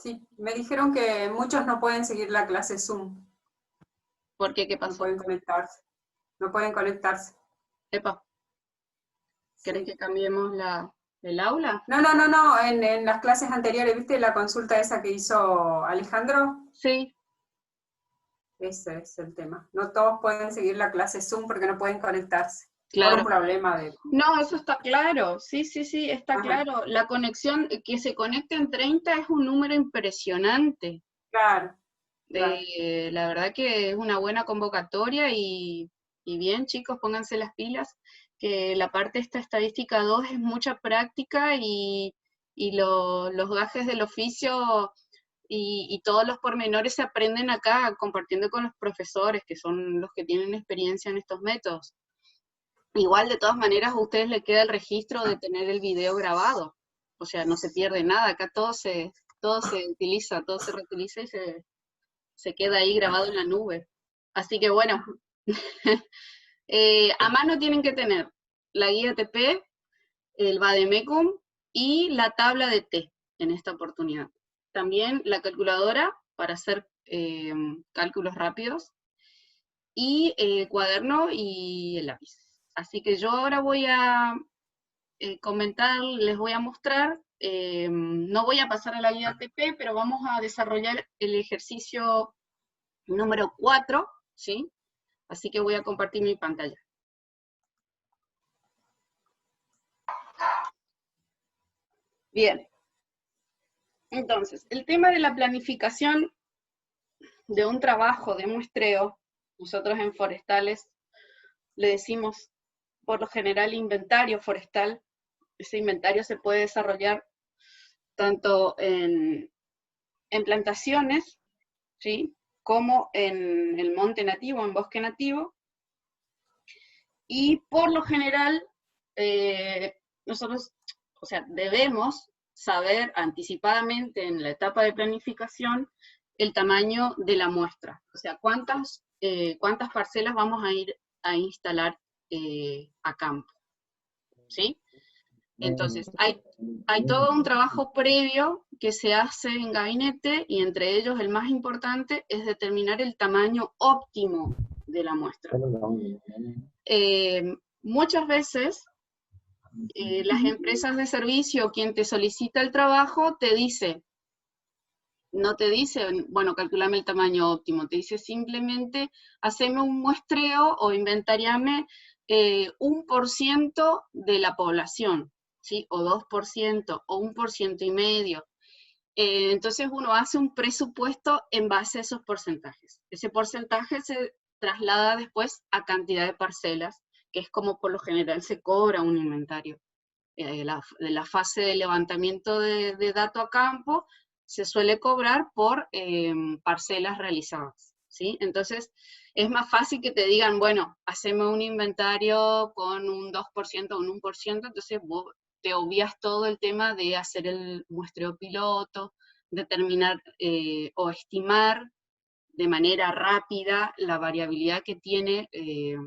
Sí, me dijeron que muchos no pueden seguir la clase Zoom, ¿Por qué? ¿Qué no pasó? pueden conectarse, no pueden conectarse. Epa, ¿querés Sí. que cambiemos el aula? No, en las clases anteriores, ¿viste la consulta esa que hizo Alejandro? Sí, Ese es el tema. No todos pueden seguir la clase Zoom porque no pueden conectarse, por un claro. problema de No, eso comunicación. está claro, sí, sí, sí, está Ajá, claro. La conexión, que se conecten 30 es un número impresionante. claro, claro. La verdad que es una buena convocatoria y bien, chicos, pónganse las pilas, que la parte esta estadística 2 es mucha práctica y los gajes del oficio y todos los pormenores se aprenden acá compartiendo con los profesores, que son los que tienen experiencia en estos métodos. Igual, de todas maneras, a ustedes les queda el registro de tener el video grabado. O sea, no se pierde nada. Acá todo se utiliza, todo se reutiliza y se queda ahí grabado en la nube. Así que bueno, a mano tienen que tener la guía TP, el Vademecum y la tabla de T en esta oportunidad. También la calculadora para hacer cálculos rápidos y el cuaderno y el lápiz. Así que yo ahora voy a comentar, les voy a mostrar, no voy a pasar a la guía TP, pero vamos a desarrollar el ejercicio número 4, ¿sí? Así que voy a compartir mi pantalla. Bien, entonces, el tema de la planificación de un trabajo de muestreo, nosotros en forestales le decimos por lo general inventario forestal. Ese inventario se puede desarrollar tanto en plantaciones, ¿sí? Como en el monte nativo, en bosque nativo, y por lo general nosotros, o sea, debemos saber anticipadamente en la etapa de planificación el tamaño de la muestra, o sea, cuántas parcelas vamos a ir a instalar a campo, ¿sí? Entonces, hay todo un trabajo previo que se hace en gabinete y entre ellos el más importante es determinar el tamaño óptimo de la muestra. Muchas veces las empresas de servicio, quien te solicita el trabajo, te dice, no te dice, bueno, calculame el tamaño óptimo, te dice simplemente, haceme un muestreo o inventariame 1% de la población, ¿sí? O 2%, o 1,5%. Entonces uno hace un presupuesto en base a esos porcentajes. Ese porcentaje se traslada después a cantidad de parcelas, que es como por lo general se cobra un inventario. De la fase de levantamiento de dato a campo se suele cobrar por parcelas realizadas, ¿sí? Entonces es más fácil que te digan, bueno, haceme un inventario con un 2% o un 1%, entonces vos te obvias todo el tema de hacer el muestreo piloto, determinar o estimar de manera rápida la variabilidad que tiene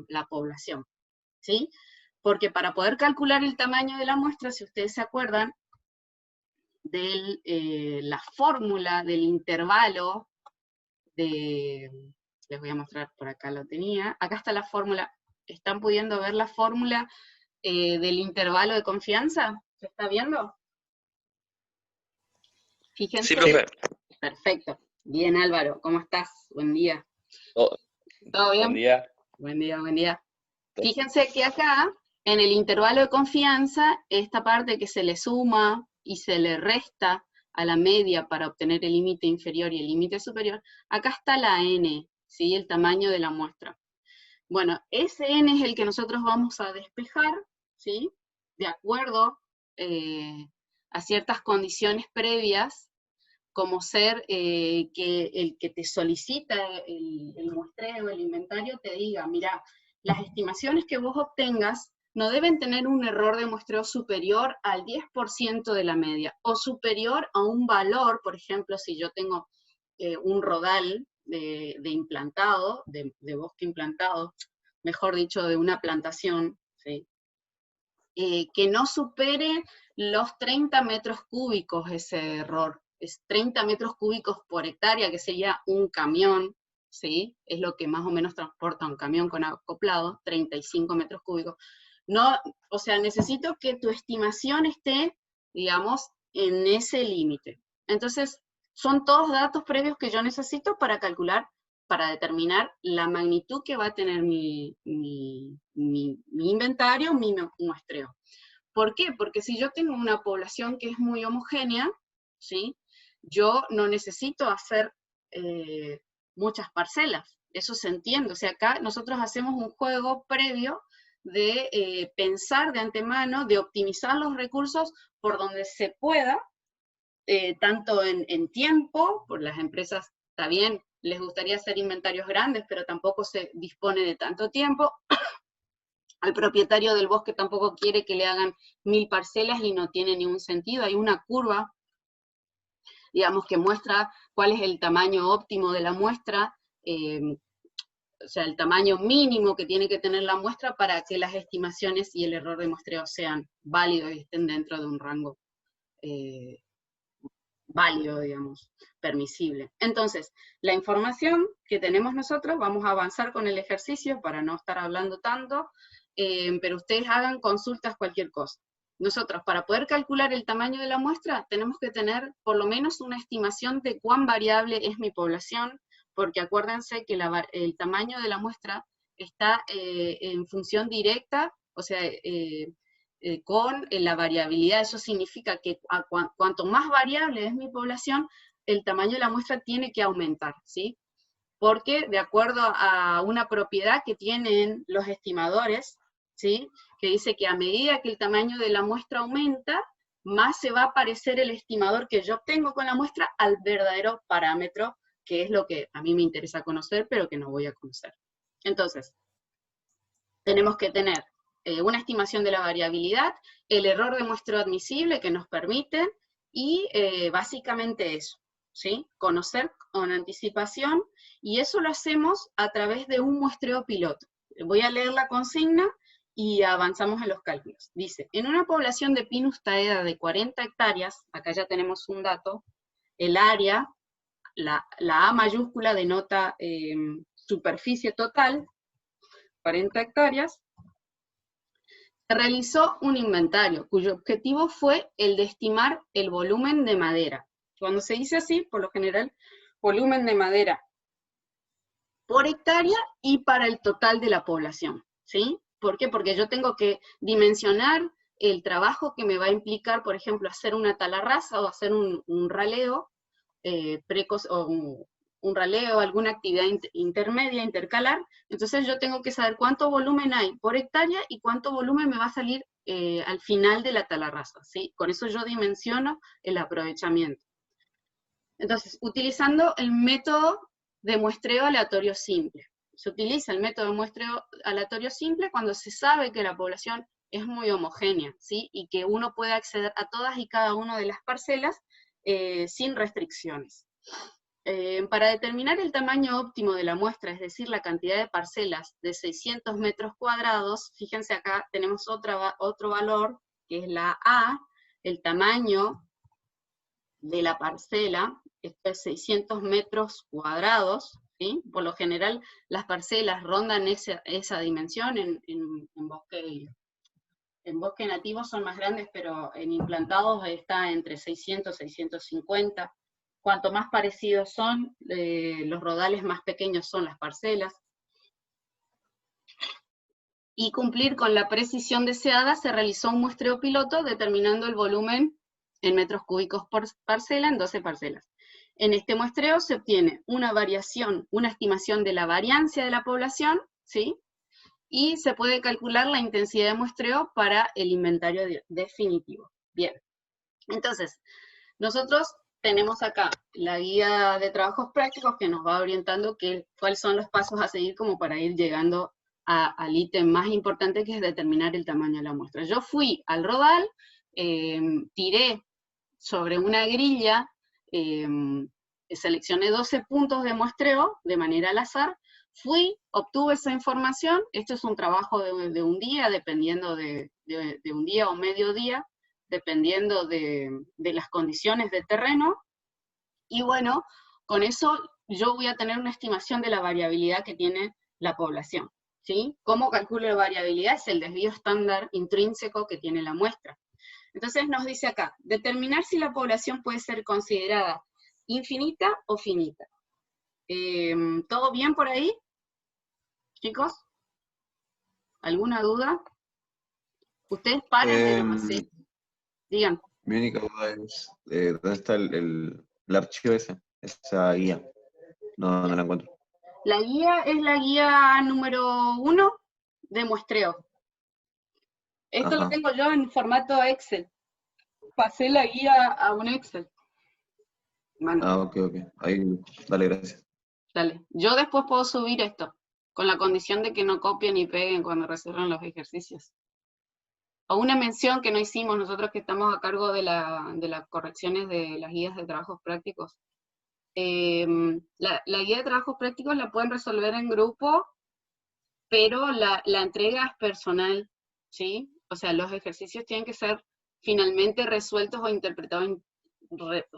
la población, ¿sí? Porque para poder calcular el tamaño de la muestra, si ustedes se acuerdan, de la fórmula del intervalo les voy a mostrar, por acá lo tenía, acá está la fórmula, ¿están pudiendo ver la fórmula del intervalo de confianza? ¿Se está viendo? Sí, Fíjense. profe. Perfecto. Bien, Álvaro, ¿cómo estás? Buen día. Oh, ¿Todo buen bien? día. Buen día, buen día. Fíjense que acá, en el intervalo de confianza, esta parte que se le suma y se le resta a la media para obtener el límite inferior y el límite superior, acá está la n, ¿sí? El tamaño de la muestra. Bueno, ese n es el que nosotros vamos a despejar, ¿sí? De acuerdo a ciertas condiciones previas, como ser que el que te solicita el muestreo, el inventario, te diga, mira, las estimaciones que vos obtengas no deben tener un error de muestreo superior al 10% de la media, o superior a un valor, por ejemplo, si yo tengo un rodal de implantado, de bosque implantado, mejor dicho, de una plantación, ¿sí? Que no supere los 30 metros cúbicos ese error es 30 metros cúbicos por hectárea, que sería un camión, ¿sí? Es lo que más o menos transporta un camión con acoplado, 35 metros cúbicos. No, o sea, necesito que tu estimación esté, digamos, en ese límite. Entonces, son todos datos previos que yo necesito para calcular, para determinar la magnitud que va a tener mi inventario, mi muestreo. ¿Por qué? Porque si yo tengo una población que es muy homogénea, ¿sí? Yo no necesito hacer muchas parcelas, eso se entiende. O sea, acá nosotros hacemos un juego previo de pensar de antemano, de optimizar los recursos por donde se pueda, tanto en tiempo, por las empresas, está bien, les gustaría hacer inventarios grandes, pero tampoco se dispone de tanto tiempo. Al propietario del bosque tampoco quiere que le hagan 1000 parcelas y no tiene ningún sentido. Hay una curva, digamos, que muestra cuál es el tamaño óptimo de la muestra, o sea, el tamaño mínimo que tiene que tener la muestra para que las estimaciones y el error de muestreo sean válidos y estén dentro de un rango válido, digamos, permisible. Entonces, la información que tenemos nosotros, vamos a avanzar con el ejercicio para no estar hablando tanto, pero ustedes hagan consultas, cualquier cosa. Nosotros, para poder calcular el tamaño de la muestra, tenemos que tener por lo menos una estimación de cuán variable es mi población, porque acuérdense que el tamaño de la muestra está en función directa, o sea, con la variabilidad. Eso significa que cuanto más variable es mi población, el tamaño de la muestra tiene que aumentar, ¿sí? Porque de acuerdo a una propiedad que tienen los estimadores, ¿sí? Que dice que a medida que el tamaño de la muestra aumenta, más se va a parecer el estimador que yo obtengo con la muestra al verdadero parámetro, que es lo que a mí me interesa conocer, pero que no voy a conocer. Entonces, tenemos que tener una estimación de la variabilidad, el error de muestreo admisible que nos permite, y básicamente eso, ¿sí? Conocer con anticipación, y eso lo hacemos a través de un muestreo piloto. Voy a leer la consigna y avanzamos en los cálculos. Dice, en una población de Pinus taeda de 40 hectáreas, acá ya tenemos un dato, el área, la A mayúscula denota superficie total, 40 hectáreas, se realizó un inventario, cuyo objetivo fue el de estimar el volumen de madera. Cuando se dice así, por lo general, volumen de madera por hectárea y para el total de la población, ¿sí? ¿Por qué? Porque yo tengo que dimensionar el trabajo que me va a implicar, por ejemplo, hacer una talarraza o hacer un raleo precoz, o un raleo, alguna actividad intermedia, intercalar. Entonces yo tengo que saber cuánto volumen hay por hectárea y cuánto volumen me va a salir al final de la talarraza, ¿sí? Con eso yo dimensiono el aprovechamiento. Entonces, utilizando el método de muestreo aleatorio simple. Se utiliza el método de muestreo aleatorio simple cuando se sabe que la población es muy homogénea, ¿sí? Y que uno puede acceder a todas y cada una de las parcelas sin restricciones. Para determinar el tamaño óptimo de la muestra, es decir, la cantidad de parcelas de 600 metros cuadrados, fíjense acá tenemos otro valor, que es la A, el tamaño de la parcela, esto es 600 metros cuadrados, ¿sí? Por lo general las parcelas rondan esa dimensión, en bosque nativo son más grandes, pero en implantados está entre 600 y 650. Cuanto más parecidos son, los rodales más pequeños son las parcelas. Y cumplir con la precisión deseada, se realizó un muestreo piloto determinando el volumen en metros cúbicos por parcela en 12 parcelas. En este muestreo se obtiene una variación, una estimación de la variancia de la población, ¿sí? Y se puede calcular la intensidad de muestreo para el inventario definitivo. Bien, entonces, nosotros tenemos acá la guía de trabajos prácticos que nos va orientando cuáles son los pasos a seguir como para ir llegando al ítem más importante, que es determinar el tamaño de la muestra. Yo fui al rodal, tiré sobre una grilla, seleccioné 12 puntos de muestreo de manera al azar, obtuve esa información. Esto es un trabajo de un día, dependiendo de un día o medio día, dependiendo de las condiciones de terreno, Y bueno, con eso yo voy a tener una estimación de la variabilidad que tiene la población, ¿sí? ¿Cómo calculo la variabilidad? Es el desvío estándar intrínseco que tiene la muestra. Entonces nos dice acá, determinar si la población puede ser considerada infinita o finita. ¿Todo bien por ahí, chicos? ¿Alguna duda? Ustedes paren de nomás, ¿sí? Digan. Mi única duda es, ¿dónde está el archivo ese? Esa guía. No la encuentro. La guía es la guía número 1 de muestreo. Esto lo tengo yo en formato Excel. Pasé la guía a un Excel. Bueno. Ok. Ahí, dale, gracias. Dale. Yo después puedo subir esto, con la condición de que no copien y peguen cuando resuelvan los ejercicios. O una mención que no hicimos nosotros que estamos a cargo de las correcciones de las guías de trabajos prácticos. La guía de trabajos prácticos la pueden resolver en grupo, pero la entrega es personal, ¿sí? O sea, los ejercicios tienen que ser finalmente resueltos o interpretados,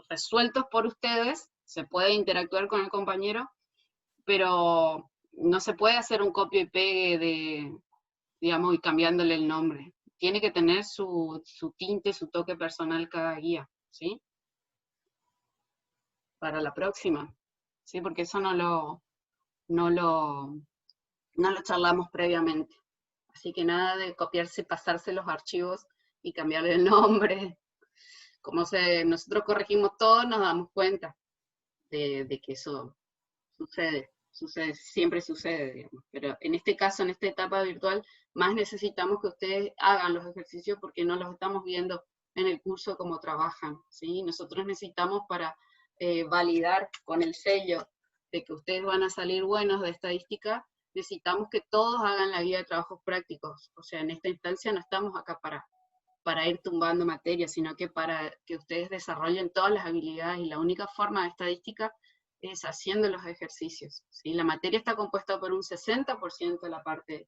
resueltos por ustedes. Se puede interactuar con el compañero, pero no se puede hacer un copio y pegue digamos, y cambiándole el nombre. Tiene que tener su tinte, su toque personal cada guía, ¿sí? Para la próxima, ¿sí? Porque eso no lo charlamos previamente. Así que nada de copiarse, pasarse los archivos y cambiarle el nombre. Como nosotros corregimos todo, nos damos cuenta de que eso siempre sucede, digamos. Pero en este caso, en esta etapa virtual, más necesitamos que ustedes hagan los ejercicios porque no los estamos viendo en el curso como trabajan, ¿sí? Nosotros necesitamos para validar con el sello de que ustedes van a salir buenos de estadística, necesitamos que todos hagan la guía de trabajos prácticos. O sea, en esta instancia no estamos acá para ir tumbando materia, sino que para que ustedes desarrollen todas las habilidades, y la única forma de estadística es haciendo los ejercicios, ¿sí? La materia está compuesta por un 60% de la parte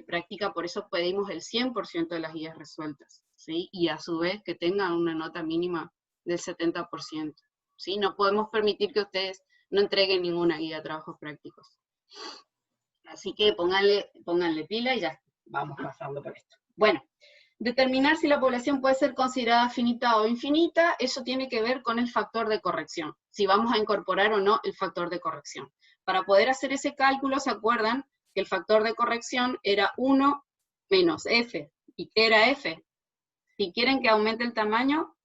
práctica, por eso pedimos el 100% de las guías resueltas, ¿sí? Y a su vez que tengan una nota mínima del 70%, ¿sí? No podemos permitir que ustedes no entreguen ninguna guía de trabajos prácticos. Así que pónganle pila y ya vamos pasando por esto. Bueno, determinar si la población puede ser considerada finita o infinita, eso tiene que ver con el factor de corrección, si vamos a incorporar o no el factor de corrección. Para poder hacer ese cálculo, ¿se acuerdan que el factor de corrección era 1 menos f? ¿Y qué era f? Si quieren que aumente el tamaño,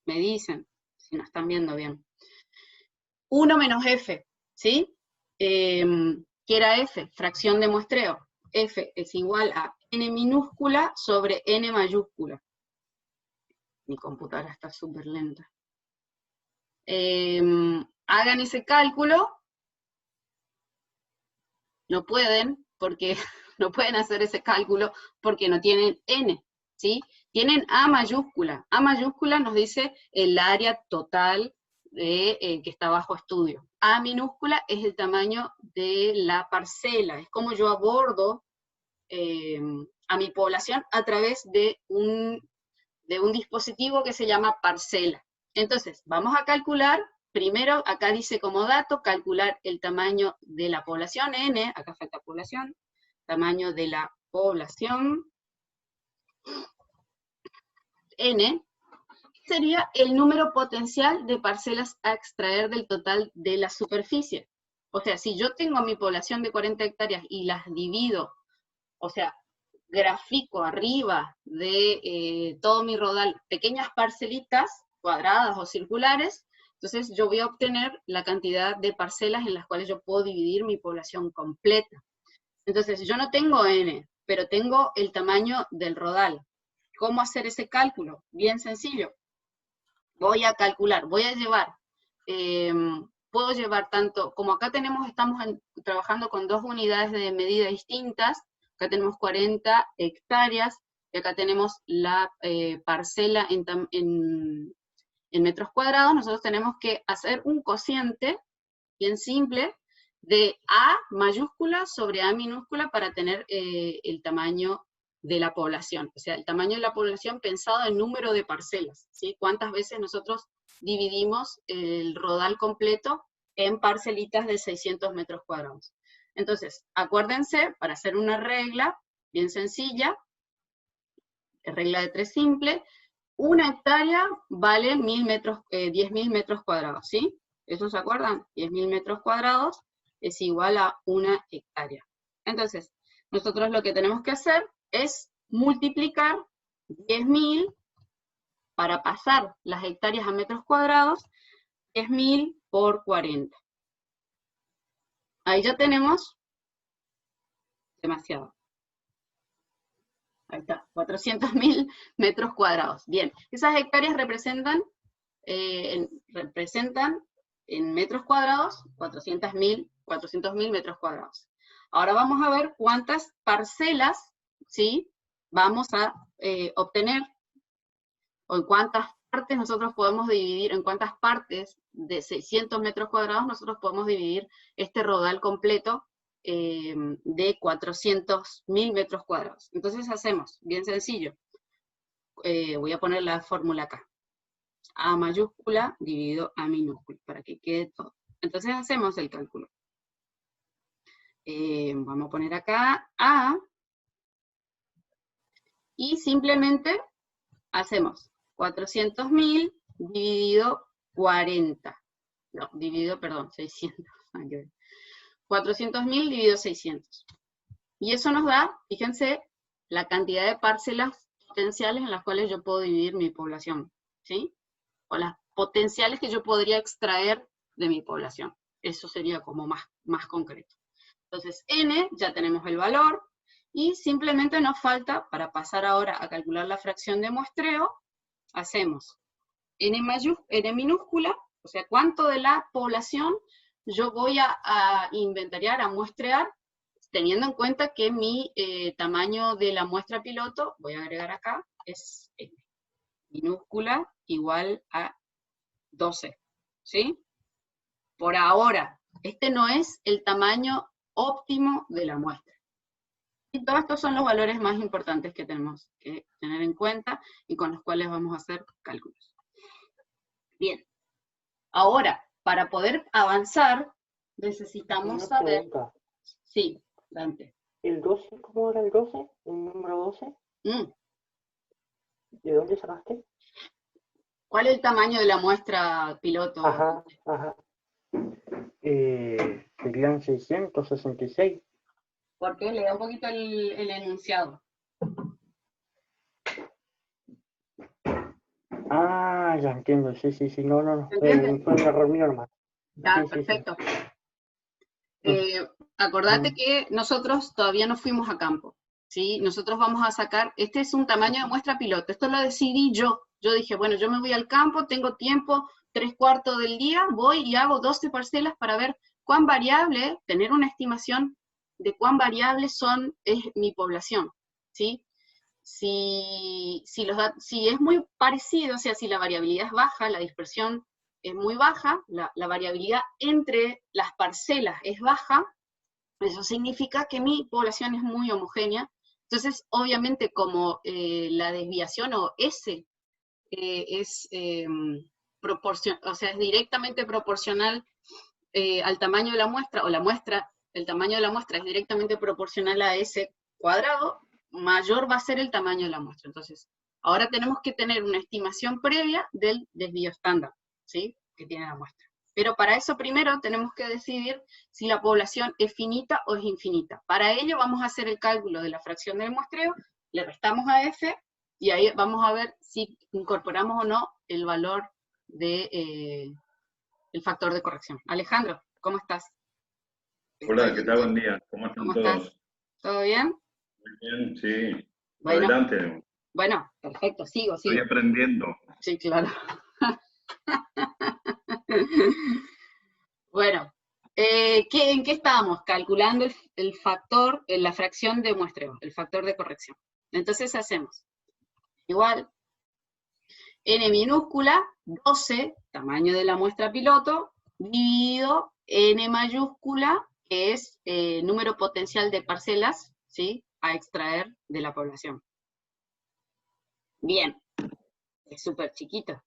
me dicen, si no están viendo bien. 1 menos f, ¿sí? ¿Qué era f? Fracción de muestreo. F es igual a n minúscula sobre n mayúscula. Mi computadora está súper lenta. Hagan ese cálculo. No pueden, porque no pueden hacer ese cálculo porque no tienen n, ¿sí? Tienen A mayúscula. A mayúscula nos dice el área total que está bajo estudio. A minúscula es el tamaño de la parcela, es como yo abordo a mi población a través de un dispositivo que se llama parcela. Entonces, vamos a calcular, primero, acá dice como dato, calcular el tamaño de la población, n, acá falta población, tamaño de la población, n, sería el número potencial de parcelas a extraer del total de la superficie. O sea, si yo tengo mi población de 40 hectáreas y las divido, o sea, grafico arriba de todo mi rodal pequeñas parcelitas, cuadradas o circulares, entonces yo voy a obtener la cantidad de parcelas en las cuales yo puedo dividir mi población completa. Entonces yo no tengo n, pero tengo el tamaño del rodal. ¿Cómo hacer ese cálculo? Bien sencillo. Voy a calcular, voy a llevar, puedo llevar tanto, como acá estamos trabajando con dos unidades de medida distintas, acá tenemos 40 hectáreas, y acá tenemos la parcela en metros cuadrados. Nosotros tenemos que hacer un cociente bien simple de A mayúscula sobre A minúscula para tener el tamaño de la población, o sea, el tamaño de la población pensado en número de parcelas, ¿sí? ¿Cuántas veces nosotros dividimos el rodal completo en parcelitas de 600 metros cuadrados. Entonces, acuérdense, para hacer una regla bien sencilla, regla de 3 simple, 1 hectárea vale 10.000 metros cuadrados, ¿sí? ¿Eso se acuerdan? 10.000 metros cuadrados es igual a 1 hectárea. Entonces, nosotros lo que tenemos que hacer es multiplicar 10.000 para pasar las hectáreas a metros cuadrados, 10.000 por 40. Ahí ya tenemos demasiado. Ahí está, 400.000 metros cuadrados. Bien, esas hectáreas representan en metros cuadrados 400.000 metros cuadrados. Ahora vamos a ver cuántas parcelas, ¿sí?, vamos a obtener, o en cuántas partes nosotros podemos dividir, en cuántas partes de 600 metros cuadrados nosotros podemos dividir este rodal completo de 400.000 metros cuadrados. Entonces hacemos, bien sencillo, voy a poner la fórmula acá. A mayúscula dividido A minúscula, para que quede todo. Entonces hacemos el cálculo. Vamos a poner acá A, y simplemente hacemos 400.000 dividido 40. No, dividido, perdón, 600. 400.000 dividido 600. Y eso nos da, fíjense, la cantidad de parcelas potenciales en las cuales yo puedo dividir mi población, ¿sí? O las potenciales que yo podría extraer de mi población. Eso sería como más concreto. Entonces, n, ya tenemos el valor, y simplemente nos falta, para pasar ahora a calcular la fracción de muestreo, hacemos n minúscula, o sea, cuánto de la población yo voy a inventariar, a muestrear, teniendo en cuenta que mi tamaño de la muestra piloto, voy a agregar acá, es n minúscula igual a 12, ¿sí? Por ahora, este no es el tamaño óptimo de la muestra. Y todos estos son los valores más importantes que tenemos que tener en cuenta y con los cuales vamos a hacer cálculos. Bien, ahora, para poder avanzar, necesitamos saber... Pregunta. Sí, Dante. ¿El 12? ¿Cómo era el 12? ¿El número 12? ¿De dónde sacaste? ¿Cuál es el tamaño de la muestra piloto? Ajá. Serían 666. ¿Por qué? Le da un poquito el enunciado. Ah, ya entiendo, sí, no. Fue un error mío nomás. Ya, Sí, perfecto. Acordate que nosotros todavía no fuimos a campo, ¿sí? Nosotros vamos a sacar, este es un tamaño de muestra piloto, esto lo decidí yo. Yo dije, bueno, yo me voy al campo, tengo tiempo, 3/4 del día, voy y hago 12 parcelas para ver cuán variable, tener una estimación de cuán variable es mi población, ¿sí? Si es muy parecido, o sea, si la variabilidad es baja, la dispersión es muy baja, la variabilidad entre las parcelas es baja, eso significa que mi población es muy homogénea. Entonces, obviamente, como la desviación o S es o sea, es directamente proporcional al tamaño de la muestra, o el tamaño de la muestra es directamente proporcional a S cuadrado, mayor va a ser el tamaño de la muestra. Entonces, ahora tenemos que tener una estimación previa del desvío estándar, ¿sí?, que tiene la muestra. Pero para eso primero tenemos que decidir si la población es finita o es infinita. Para ello vamos a hacer el cálculo de la fracción del muestreo, le restamos a F, y ahí vamos a ver si incorporamos o no el valor de el factor de corrección. Alejandro, ¿cómo estás? Hola, ¿qué tal? Buen día. ¿Cómo están todos? ¿Estás? ¿Todo bien? Muy bien, sí. Bueno, adelante. Bueno, perfecto, sigo. Estoy aprendiendo. Sí, claro. Bueno, ¿en qué estábamos? Calculando el factor, la fracción de muestreo, el factor de corrección. Entonces hacemos igual n minúscula, 12, tamaño de la muestra piloto, dividido n mayúscula, que es número potencial de parcelas, ¿sí?, a extraer de la población. Bien, es súper chiquito.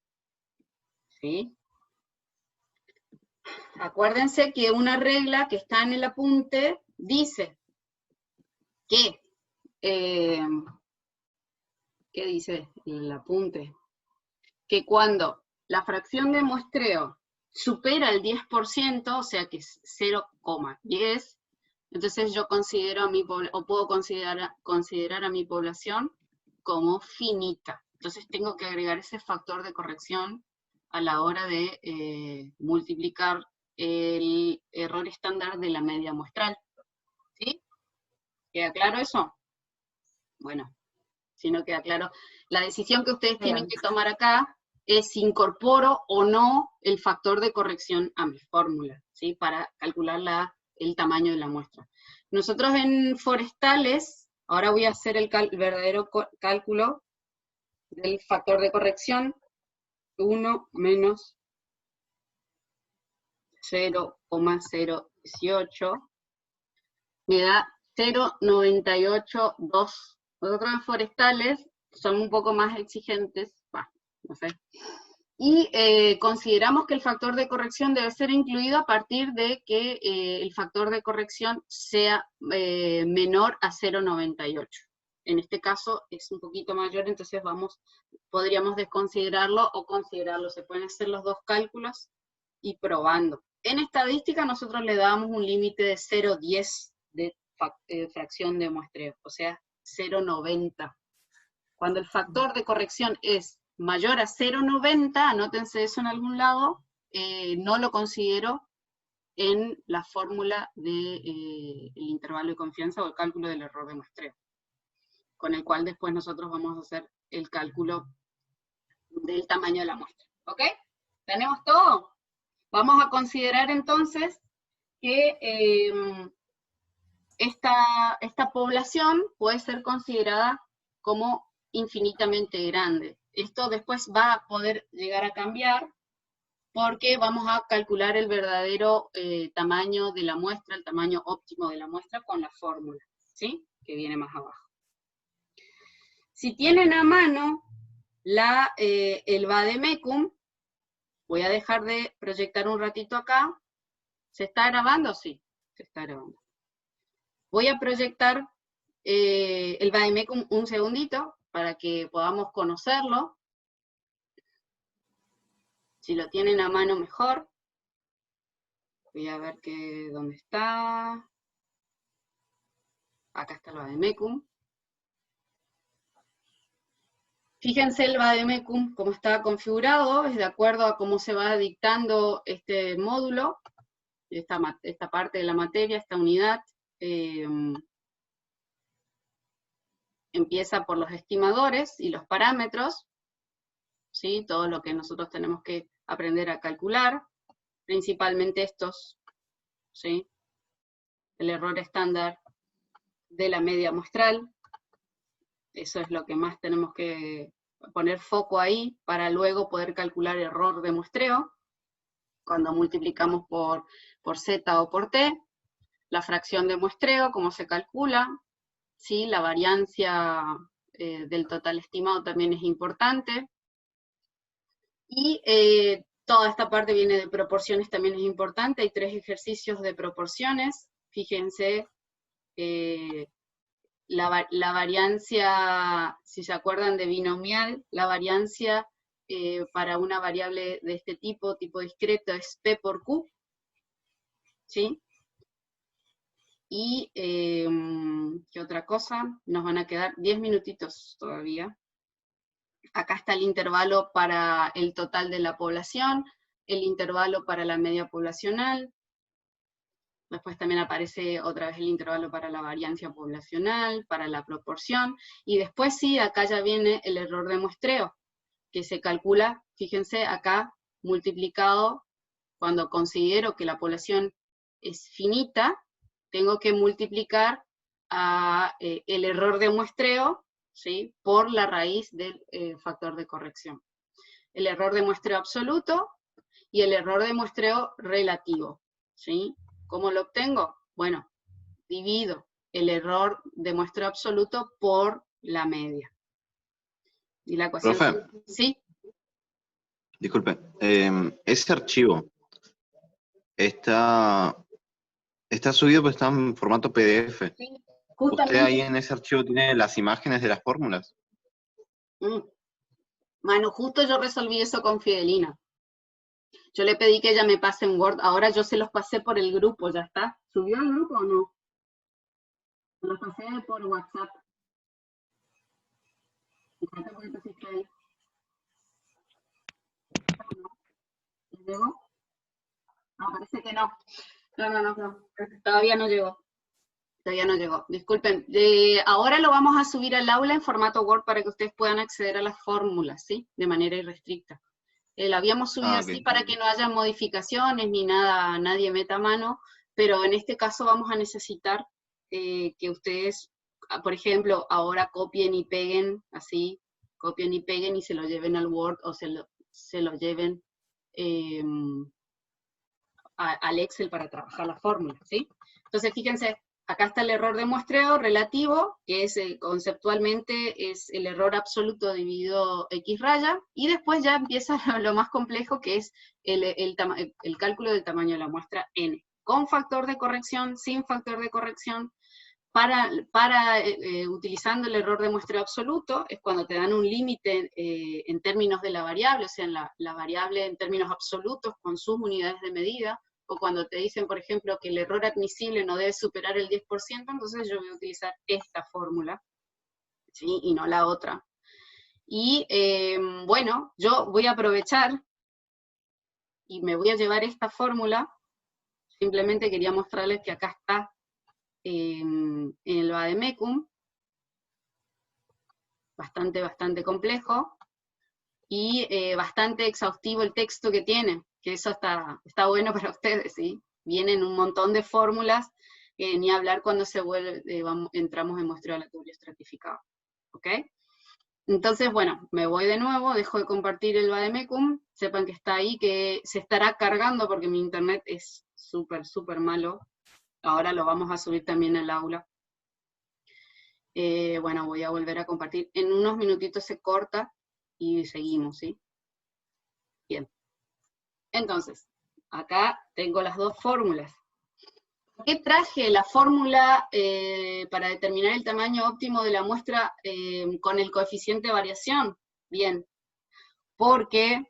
¿sí? Acuérdense que una regla que está en el apunte dice que, ¿qué dice el apunte? Que cuando la fracción de muestreo supera el 10%, o sea que es 0,10, entonces yo considero a mi o puedo considerar a mi población como finita. Entonces tengo que agregar ese factor de corrección a la hora de multiplicar el error estándar de la media muestral. ¿Sí? ¿Queda claro eso? Bueno, si no queda claro, la decisión que ustedes tienen que tomar acá es si incorporo o no el factor de corrección a mi fórmula, ¿sí? Para calcular el tamaño de la muestra. Nosotros en forestales, ahora voy a hacer el verdadero cálculo del factor de corrección, 1 menos 0,018, me da 0,982. Nosotros en forestales son un poco más exigentes, no sé. Y consideramos que el factor de corrección debe ser incluido a partir de que el factor de corrección sea menor a 0,98. En este caso es un poquito mayor, entonces podríamos desconsiderarlo o considerarlo. Se pueden hacer los dos cálculos y probando. En estadística nosotros le damos un límite de 0,10 de fracción de muestreo, o sea, 0,90. Cuando el factor de corrección es mayor a 0,90, anótense eso en algún lado, no lo considero en la fórmula del intervalo de confianza o el cálculo del error de muestreo, con el cual después nosotros vamos a hacer el cálculo del tamaño de la muestra. ¿Ok? ¿Tenemos todo? Vamos a considerar entonces que esta población puede ser considerada como infinitamente grande. Esto después va a poder llegar a cambiar porque vamos a calcular el verdadero tamaño de la muestra, el tamaño óptimo de la muestra con la fórmula, ¿sí? Que viene más abajo. Si tienen a mano el vademecum, voy a dejar de proyectar un ratito acá. ¿Se está grabando? Sí, se está grabando. Voy a proyectar el vademecum un segundito para que podamos conocerlo. Si lo tienen a mano mejor. Voy a ver dónde está. Acá está el vademecum. Fíjense el vademecum cómo está configurado, es de acuerdo a cómo se va dictando este módulo, esta parte de la materia, esta unidad. Empieza por los estimadores y los parámetros, ¿sí? Todo lo que nosotros tenemos que aprender a calcular, principalmente estos, ¿sí? El error estándar de la media muestral, eso es lo que más tenemos que poner foco ahí, para luego poder calcular error de muestreo, cuando multiplicamos por Z o por T, la fracción de muestreo, cómo se calcula, ¿sí? La variancia del total estimado también es importante, y toda esta parte viene de proporciones, también es importante. Hay 3 ejercicios de proporciones, fíjense, la variancia, si se acuerdan de binomial, la variancia para una variable de este tipo discreto, es P por Q, ¿sí? Y, ¿qué otra cosa? Nos van a quedar 10 minutitos todavía. Acá está el intervalo para el total de la población, el intervalo para la media poblacional. Después también aparece otra vez el intervalo para la variancia poblacional, para la proporción, y después sí, acá ya viene el error de muestreo, que se calcula, fíjense acá, multiplicado, cuando considero que la población es finita, tengo que multiplicar el error de muestreo, ¿sí? Por la raíz del factor de corrección. El error de muestreo absoluto y el error de muestreo relativo, ¿sí? ¿Cómo lo obtengo? Bueno, divido el error de muestreo absoluto por la media. Y la ecuación... Profe. ¿Sí? Disculpe, ese archivo está subido, pero está en formato PDF. Sí, ¿Usted ahí justamente. en ese archivo tiene las imágenes de las fórmulas? Mano, justo yo resolví eso con Fidelina. Yo le pedí que ella me pase en Word, ahora yo se los pasé por el grupo, ¿ya está? ¿Subió al grupo o no? Se los pasé por WhatsApp. Fíjate por qué pusiste ahí. ¿Les llegó? No, parece que no. No. Todavía no llegó. Todavía no llegó. Disculpen. Ahora lo vamos a subir al aula en formato Word para que ustedes puedan acceder a las fórmulas, ¿sí? De manera irrestricta. Lo habíamos subido así Ok. para que no haya modificaciones ni nada, nadie meta mano, pero en este caso vamos a necesitar que ustedes, por ejemplo, ahora copien y peguen, así, copien y peguen y se lo lleven al Word o se lo lleven al Excel para trabajar la fórmula, ¿sí? Entonces, fíjense, acá está el error de muestreo relativo, que es conceptualmente es el error absoluto dividido X raya, y después ya empieza lo más complejo, que es el cálculo del tamaño de la muestra N, con factor de corrección, sin factor de corrección. Utilizando el error de muestreo absoluto, es cuando te dan un límite en términos de la variable, o sea, en la variable en términos absolutos con sus unidades de medida, o cuando te dicen, por ejemplo, que el error admisible no debe superar el 10%, entonces yo voy a utilizar esta fórmula, ¿sí? Y no la otra. Y bueno, yo voy a aprovechar y me voy a llevar esta fórmula, simplemente quería mostrarles que acá está en el Vademecum, bastante complejo, y bastante exhaustivo el texto que tiene, que eso está bueno para ustedes, ¿sí? Vienen un montón de fórmulas, ni hablar cuando entramos en muestreo aleatorio estratificado, ¿ok? Entonces, bueno, me voy de nuevo, dejo de compartir el Vademecum, sepan que está ahí, que se estará cargando porque mi internet es súper malo, ahora lo vamos a subir también al aula. Bueno, voy a volver a compartir, en unos minutitos se corta, y seguimos, ¿sí? Bien. Entonces, acá tengo las dos fórmulas. ¿Por qué traje la fórmula para determinar el tamaño óptimo de la muestra con el coeficiente de variación? Bien, porque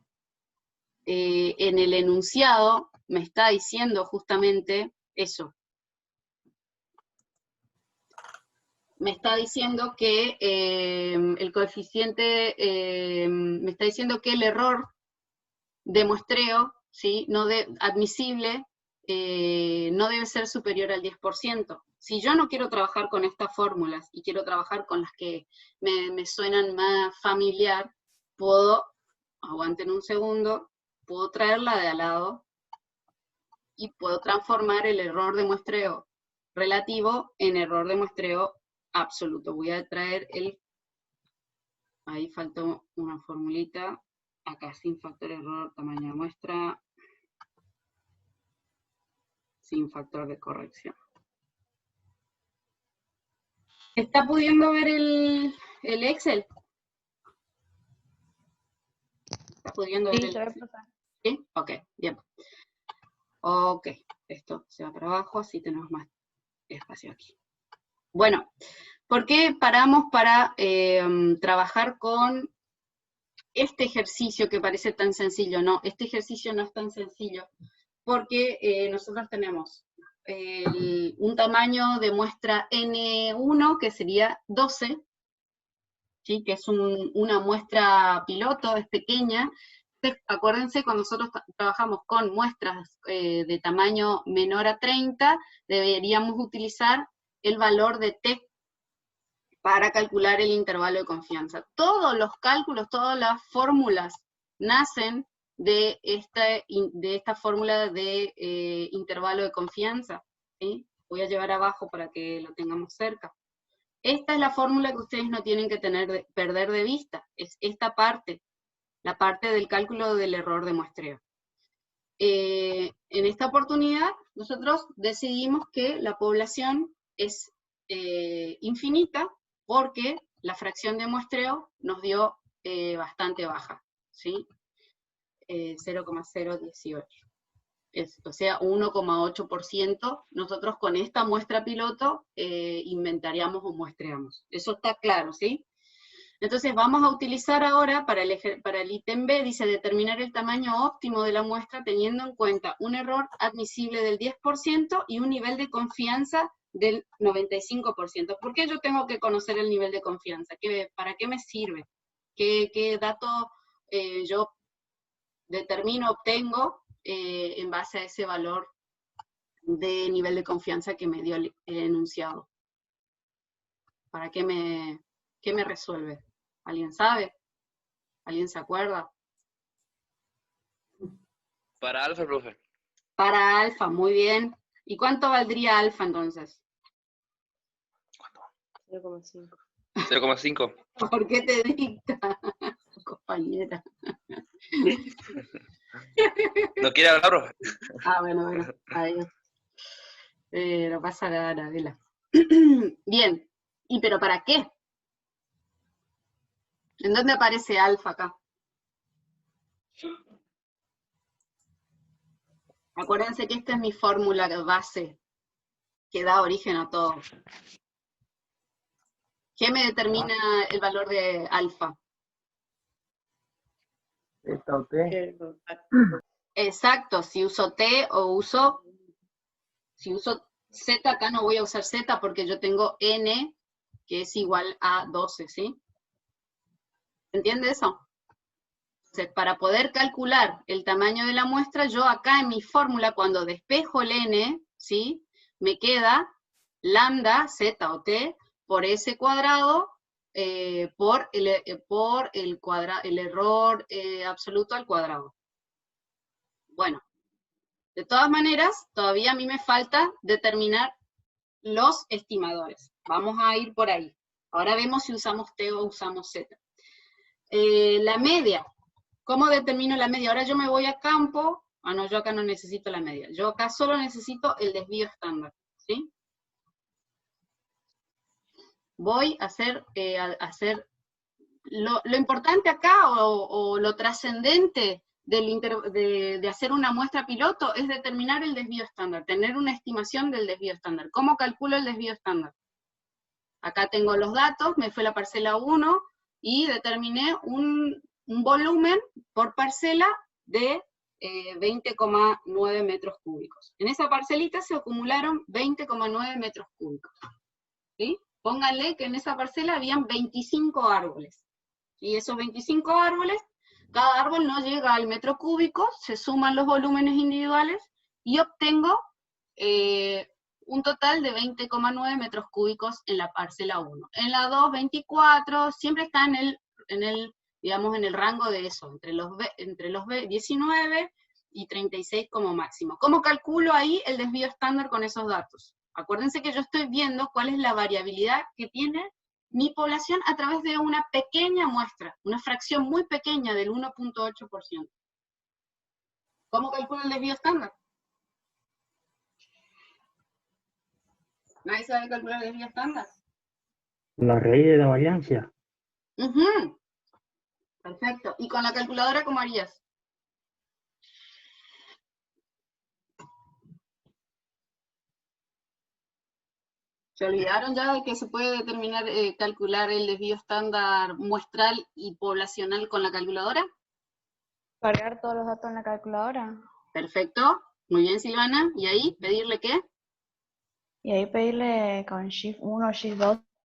en el enunciado me está diciendo justamente eso. Me está diciendo que el coeficiente, me está diciendo que el error de muestreo, ¿sí? Admisible, no debe ser superior al 10%. Si yo no quiero trabajar con estas fórmulas y quiero trabajar con las que me suenan más familiar, puedo, aguanten un segundo, puedo traerla de al lado y puedo transformar el error de muestreo relativo en error de muestreo absoluto. Voy a traer ahí faltó una formulita, acá sin factor error, tamaño de muestra, sin factor de corrección. ¿Está pudiendo ver el Excel? ¿Está pudiendo ver el Excel? ¿Sí? Ok, bien. Ok, esto se va para abajo, así tenemos más espacio aquí. Bueno, ¿por qué paramos para trabajar con este ejercicio que parece tan sencillo? No, este ejercicio no es tan sencillo, porque nosotros tenemos un tamaño de muestra N1, que sería 12, ¿sí? Que es una muestra piloto, es pequeña. Entonces, acuérdense, cuando nosotros trabajamos con muestras de tamaño menor a 30, deberíamos utilizar el valor de T para calcular el intervalo de confianza. Todos los cálculos, todas las fórmulas nacen de esta fórmula de intervalo de confianza, ¿sí? Voy a llevar abajo para que lo tengamos cerca. Esta es la fórmula que ustedes no tienen que perder de vista, es esta parte, la parte del cálculo del error de muestreo. En esta oportunidad, nosotros decidimos que la población es infinita porque la fracción de muestreo nos dio bastante baja, ¿sí? 0,018. O sea, 1,8%. Nosotros con esta muestra piloto inventariamos o muestreamos. Eso está claro, ¿sí? Entonces vamos a utilizar ahora para el ítem B, dice determinar el tamaño óptimo de la muestra teniendo en cuenta un error admisible del 10% y un nivel de confianza del 95%. ¿Por qué yo tengo que conocer el nivel de confianza? ¿Para qué me sirve? ¿Qué dato yo determino, obtengo en base a ese valor de nivel de confianza que me dio el enunciado? ¿Para qué me resuelve? ¿Alguien sabe? ¿Alguien se acuerda? Para alfa, profe. Para alfa, muy bien. ¿Y cuánto valdría alfa entonces? 0,5. 0,5. ¿Por qué te dicta, compañera? ¿No quiere hablar, profe? Bueno, adiós. No pasa nada, Vela. Bien, ¿y pero para qué? ¿En dónde aparece alfa acá? Acuérdense que esta es mi fórmula base, que da origen a todo. ¿Qué me determina el valor de alfa? ¿Esta o T? Exacto, si uso T o si uso Z, acá no voy a usar Z porque yo tengo N, que es igual a 12, ¿sí? ¿Entiende eso? Entonces, para poder calcular el tamaño de la muestra, yo acá en mi fórmula, cuando despejo el N, ¿sí? Me queda lambda, Z o T, por S cuadrado, por el error absoluto al cuadrado. Bueno, de todas maneras, todavía a mí me falta determinar los estimadores. Vamos a ir por ahí. Ahora vemos si usamos T o usamos Z. La media. ¿Cómo determino la media? Ahora yo me voy a campo. No, yo acá no necesito la media. Yo acá solo necesito el desvío estándar, ¿sí? Voy a hacer, lo importante acá, o lo trascendente de hacer una muestra piloto, es determinar el desvío estándar, tener una estimación del desvío estándar. ¿Cómo calculo el desvío estándar? Acá tengo los datos, me fue la parcela 1, y determiné un volumen por parcela de 20,9 metros cúbicos. En esa parcelita se acumularon 20,9 metros cúbicos. ¿Sí? Pónganle que en esa parcela habían 25 árboles. Y esos 25 árboles, cada árbol no llega al metro cúbico, se suman los volúmenes individuales y obtengo un total de 20,9 metros cúbicos en la parcela 1. En la 2, 24, siempre está en el rango de eso, entre los 19 y 36 como máximo. ¿Cómo calculo ahí el desvío estándar con esos datos? Acuérdense que yo estoy viendo cuál es la variabilidad que tiene mi población a través de una pequeña muestra, una fracción muy pequeña del 1,8%. ¿Cómo calculo el desvío estándar? ¿Nadie sabe calcular el desvío estándar? La raíz de la variancia. Perfecto. ¿Y con la calculadora cómo harías? ¿Se olvidaron ya de que se puede determinar, calcular el desvío estándar muestral y poblacional con la calculadora? Cargar todos los datos en la calculadora. Perfecto. Muy bien, Silvana. ¿Y ahí pedirle qué? Y ahí pedirle con Shift 1 o Shift 2